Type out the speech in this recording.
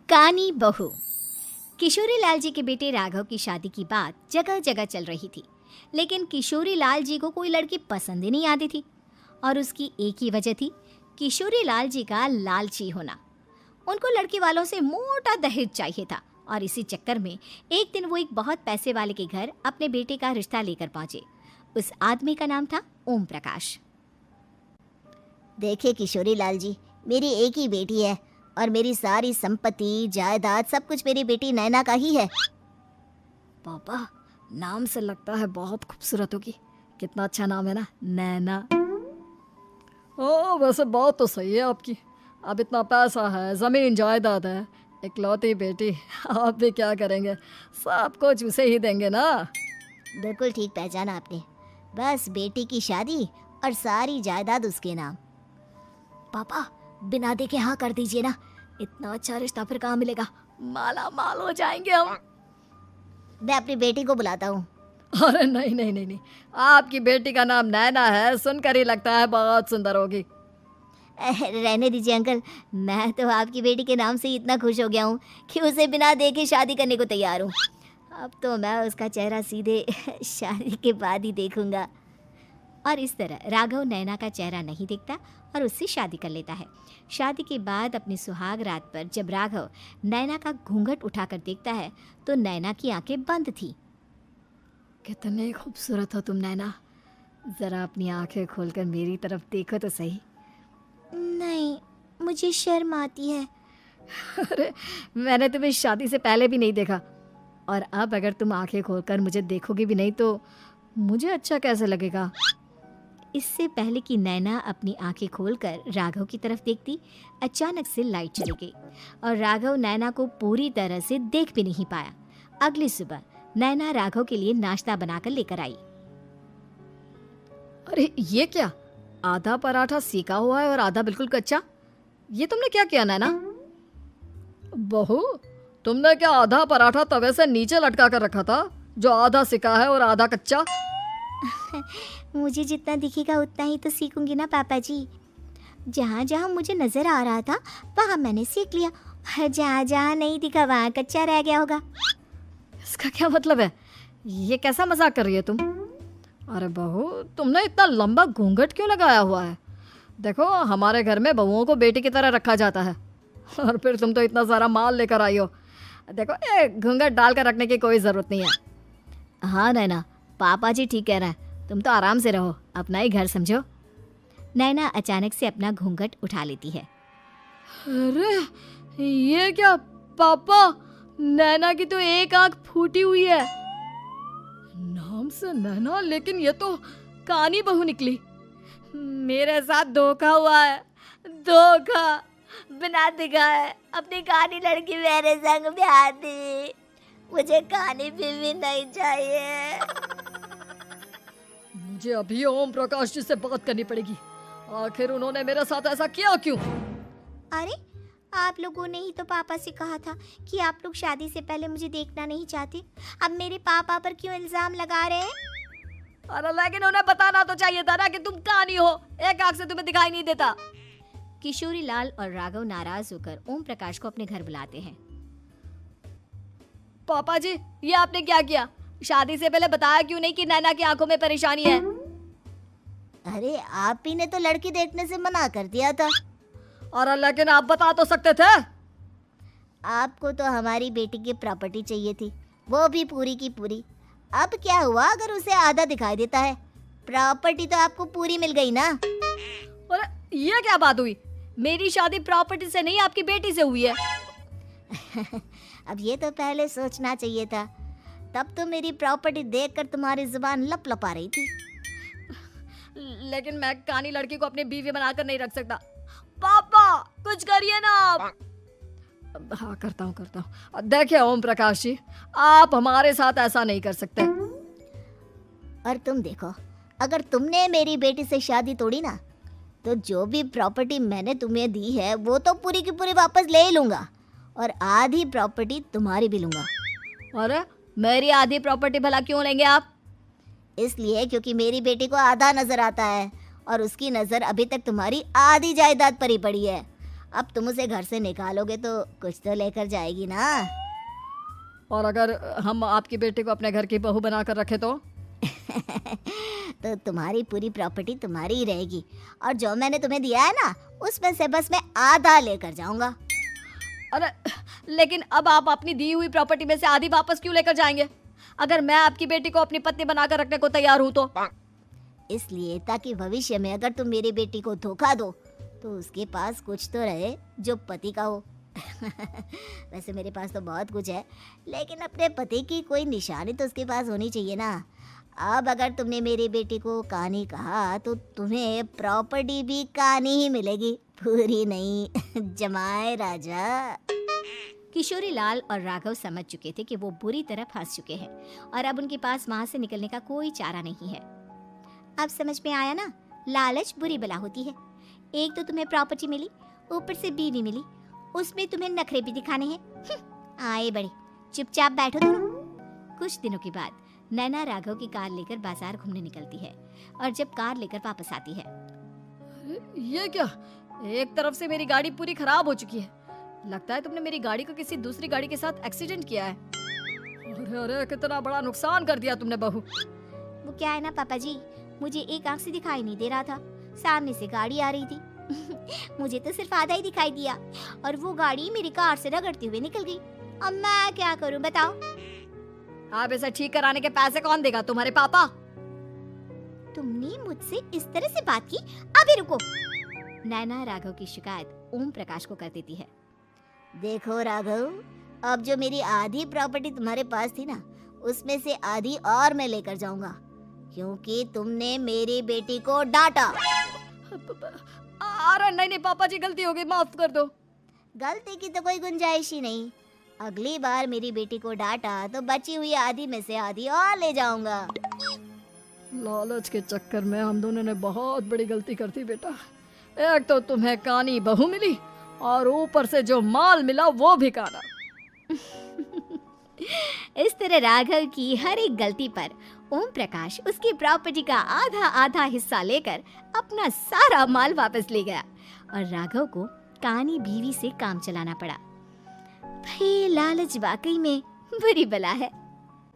कानी बहू। किशोरी लाल जी के बेटे राघव की शादी की बात जगह जगह चल रही थी, लेकिन किशोरी लाल जी को कोई लड़की पसंद ही नहीं आती थी। और उसकी एक ही वजह थी, किशोरी लाल जी का लालची होना। उनको लड़की वालों से मोटा दहेज चाहिए था और इसी चक्कर में एक दिन वो एक बहुत पैसे वाले के घर अपने बेटे का रिश्ता लेकर पहुंचे। उस आदमी का नाम था ओम प्रकाश। देखिए किशोरी लाल जी, मेरी एक ही बेटी है और मेरी सारी संपत्ति जायदाद सब कुछ मेरी बेटी नैना का ही है। पापा, नाम से लगता है बहुत खूबसूरत होगी। कितना अच्छा नाम है ना, नैना। वैसे बात तो सही है आपकी। अब इतना पैसा है, ज़मीन जायदाद है, इकलौती बेटी, आप भी क्या करेंगे? सब कुछ उसे ही देंगे ना। बिल्कुल ठीक पहचाना आपने। बस बेटी की शादी और सारी जायदाद उसके नाम। पापा, बिना देखे हाँ कर दीजिए ना। इतना अच्छा रिश्ता फिर कहाँ मिलेगा? माला माल हो जाएंगे हम। मैं अपनी बेटी को बुलाता हूँ। अरे नहीं नहीं नहीं नहीं, आपकी बेटी का नाम नैना है, सुनकर ही लगता है बहुत सुंदर होगी। रहने दीजिए अंकल, मैं तो आपकी बेटी के नाम से ही इतना खुश हो गया हूँ कि उसे बिना देखे शादी करने को तैयार हूँ। अब तो मैं उसका चेहरा सीधे शादी के बाद ही देखूंगा। और इस तरह राघव नैना का चेहरा नहीं देखता और उससे शादी कर लेता है। शादी के बाद अपनी सुहाग रात पर जब राघव नैना का घूंघट उठाकर देखता है तो नैना की आंखें बंद थी। कितने खूबसूरत हो तुम नैना, जरा अपनी आंखें खोलकर मेरी तरफ देखो तो सही। नहीं, मुझे शर्म आती है। अरे, मैंने तुम्हें शादी से पहले भी नहीं देखा, और अब अगर तुम आंखें खोलकर मुझे देखोगी भी नहीं तो मुझे अच्छा कैसे लगेगा? इससे पहले कि नैना अपनी आंखें खोलकर राघव की तरफ देखती, अचानक से लाइट चली गई और राघव नैना को पूरी तरह से देख भी नहीं पाया। अगली सुबह नैना राघव के लिए नाश्ता बनाकर लेकर आई। अरे ये क्या, आधा पराठा सेका हुआ है और आधा बिल्कुल कच्चा। ये तुमने क्या किया नैना? बहू, तुमने क्या आधा पराठा तवे से नीचे लटका कर रखा था, जो आधा सेका है और आधा कच्चा? मुझे जितना दिखेगा उतना ही तो सीखूंगी ना पापा जी। जहाँ जहाँ मुझे नजर आ रहा था वहाँ मैंने सीख लिया, और जहाँ जहाँ नहीं दिखा वहाँ कच्चा रह गया होगा। इसका क्या मतलब है? ये कैसा मजाक कर रही है तुम? अरे बहू, तुमने इतना लंबा घूंघट क्यों लगाया हुआ है? देखो, हमारे घर में बहुओं को बेटी की तरह रखा जाता है, और फिर तुम तो इतना सारा माल लेकर आई हो। देखो, ये घूंघट डाल कर रखने की कोई ज़रूरत नहीं है। हाँ नैना, पापा जी ठीक कह रहे हैं, तुम तो आराम से रहो, अपना ही घर समझो। नैना अचानक से अपना घूंघट उठा लेती है। अरे ये क्या पापा, नैना की तो एक आंख फूटी हुई है। नाम से नैना, लेकिन ये तो कानी बहू निकली। मेरे साथ धोखा हुआ है, धोखा। बिना दिखाए अपनी कानी लड़की मेरे संग ब्याह दी। मुझे कानी बीवी नहीं चाहिए। मुझे अभी ओम प्रकाश जी से बात करनी पड़ेगी। आखिर उन्होंने मेरे साथ ऐसा किया क्यों? अरे, आप लोगों ने ही तो पापा से कहा था कि आप लोग शादी से पहले मुझे देखना नहीं चाहते। अब मेरे पापा पर क्यों इल्जाम लगा रहे हैं? अरे लेकिन उन्हें बताना तो चाहिए था ना कि तुम कानी हो, एक आंख से तुम्हें दिखाई नहीं देता। किशोरी लाल और राघव नाराज होकर ओम प्रकाश को अपने घर बुलाते हैं। पापा जी, ये आपने क्या किया? शादी से पहले बताया क्यों नहीं कि नैना की आंखों में परेशानी है? अरे, आप ही ने तो लड़की देखने से मना कर दिया था। और लेकिन आप बता तो सकते थे। आपको तो हमारी बेटी की प्रॉपर्टी चाहिए थी, वो भी पूरी की पूरी। अब क्या हुआ अगर उसे आधा दिखाई देता है? प्रॉपर्टी तो आपको पूरी मिल गई ना। और ये क्या बात हुई? मेरी शादी प्रॉपर्टी से नहीं, आपकी बेटी से हुई है। अब ये तो पहले सोचना चाहिए था, तब तो मेरी प्रॉपर्टी देखकर तुम्हारी जुबान लप लपा रही थी। लेकिन मैं कानी लड़की को अपनी बीवी बनाकर नहीं रख सकता। पापा, कुछ करिए ना आप। हाँ, करता हूँ। देखिए ओम प्रकाश जी, आप हमारे साथ ऐसा नहीं कर सकते। और तुम देखो, अगर तुमने मेरी बेटी से शादी तोड़ी ना, तो जो भी प्रॉपर्टी मैंने तुम्हें दी है वो तो पूरी की पूरी वापस ले ही लूंगा, और आधी प्रॉपर्टी तुम्हारी भी लूंगा। अरे, मेरी आधी प्रॉपर्टी भला क्यों लेंगे आप? इसलिए क्योंकि मेरी बेटी को आधा नजर आता है और उसकी नजर अभी तक तुम्हारी आधी जायदाद पर ही पड़ी है। अब तुम उसे घर से निकालोगे तो कुछ तो लेकर जाएगी ना। और अगर हम आपकी बेटी को अपने घर की बहू बनाकर रखे तो? तो तुम्हारी पूरी प्रॉपर्टी तुम्हारी ही रहेगी, और जो मैंने तुम्हें दिया है ना उसमें से बस मैं आधा लेकर जाऊंगा। अरे लेकिन अब आप अपनी दी हुई प्रॉपर्टी में से आधी वापस क्यों लेकर जाएंगे? अगर मैं आपकी बेटी को अपनी पत्नी बनाकर रखने को तैयार हूँ तो? इसलिए ताकि भविष्य में अगर तुम मेरी बेटी को धोखा दो तो उसके पास कुछ तो रहे जो पति का हो। वैसे मेरे पास तो बहुत कुछ है, लेकिन अपने पति की कोई निशानी तो उसके पास होनी चाहिए ना। अब अगर तुमने मेरी बेटी को कानी कहा तो तुम्हें प्रॉपर्टी भी कानी ही मिलेगी, पूरी नहीं। जमाए राजा। किशोरी लाल और राघव समझ चुके थे कि वो बुरी तरह फंस चुके हैं और अब उनके पास वहां से निकलने का कोई चारा नहीं है। अब समझ में आया ना, लालच बुरी बला होती है। एक तो तुम्हें प्रॉपर्टी मिली, ऊपर से बीवी मिली, उसमें तुम्हें नखरे भी दिखाने हैं। आए बड़े, चुपचाप बैठो दोनों। कुछ दिनों के बाद नैना राघव की कार लेकर बाजार घूमने निकलती है और जब कार लेकर वापस आती है, ये क्या? एक तरफ से मेरी गाड़ी पूरी खराब हो चुकी है। लगता है तुमने मेरी गाड़ी को किसी दूसरी गाड़ी के साथ एक्सीडेंट किया है। अरे अरे, कितना बड़ा नुकसान कर दिया तुमने बहू। वो क्या है ना पापा जी, मुझे एक आंख से दिखाई नहीं दे रहा था, सामने से गाड़ी आ रही थी। मुझे तो सिर्फ आधा ही दिखाई दिया और वो गाड़ी मेरी कार से रगड़ते हुए निकल गई। अब मैं क्या करूं बताओ? आप इसे ठीक कराने के पैसे कौन देगा? तुम्हारे पापा। तुमने मुझसे इस तरह से बात की? अभी रुको। नैना राघव की शिकायत ओम प्रकाश को कर देती है। देखो राघव, अब जो मेरी आधी प्रॉपर्टी तुम्हारे पास थी ना उसमें से आधी और मैं लेकर जाऊंगा, क्योंकि तुमने मेरी बेटी को डांटा। अरे नहीं नहीं पापा जी, गलती हो गई, माफ कर दो। गलती की तो कोई गुंजाइश ही नहीं। अगली बार मेरी बेटी को डांटा तो बची हुई आधी में से आधी और ले जाऊंगा। लालच के चक्कर में हम दोनों ने बहुत बड़ी गलती कर दी बेटा। एक तो तुम्हें कानी बहू मिली और ऊपर से जो माल मिला वो भी काना। इस तरह राघव की हर एक गलती पर ओम प्रकाश उसकी प्रॉपर्टी का आधा आधा हिस्सा लेकर अपना सारा माल वापस ले गया और राघव को कानी बीवी से काम चलाना पड़ा। भाई लालच वाकई में बुरी बला है।